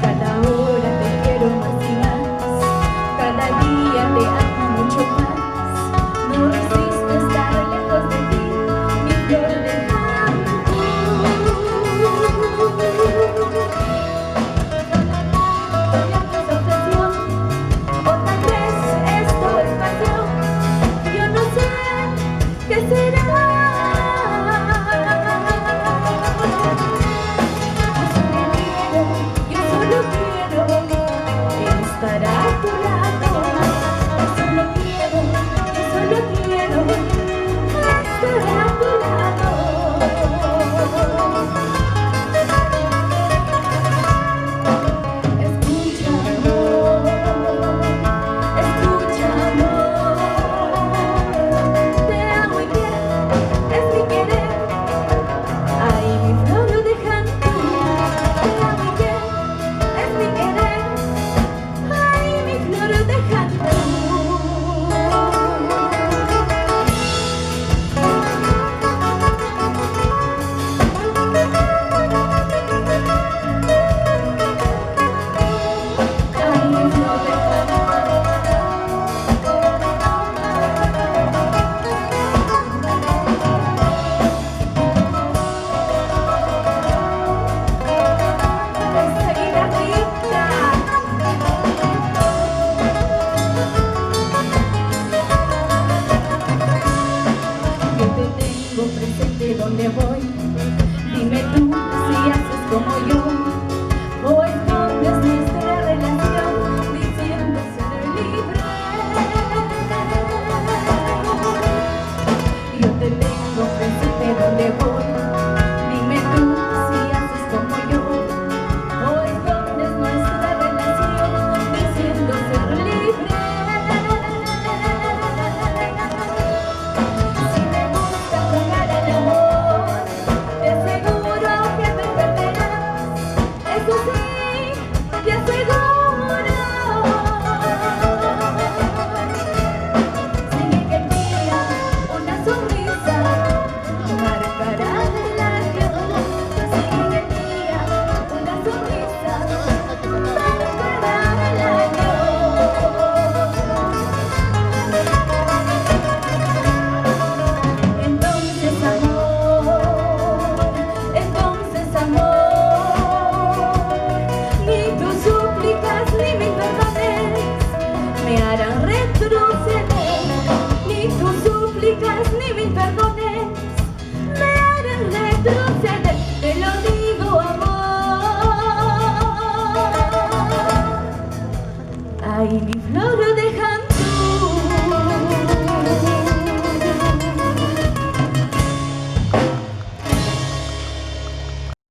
Cada hora te quiero más y más, cada día te amo mucho más. No resisto estar lejos de ti, mi flor de campo. ¿Es obsesión o tal vez esto es pasión? Yo no sé qué será. Yo solo quiero estar a tu lado. Yo solo quiero estar a tu lado. Escucha, amor, te amo y es mi querer. Ay, mi flor de canto, te amo y es mi querer. Ay, mi flor de canto. Ay, mi flor de canto. Esa guitarrita. Yo te tengo presente donde voy. Dime tú si haces como yo o escondes nuestra relación diciendo ser libre. Yo te tengo presente donde voy. Dime tú si haces como yo o escondes nuestra relación diciendo ser libre. Si me gusta jugar al amor, te aseguro que me perderás. Eso sí, te aseguro. Sé que el día una sonrisa marcará el adiós. Sé que el día una sonrisa marcará el adiós. Entonces amor, ni tus súplicas ni mis perdones me harán retroceder. Ni tus súplicas ni mis perdones me harán retroceder.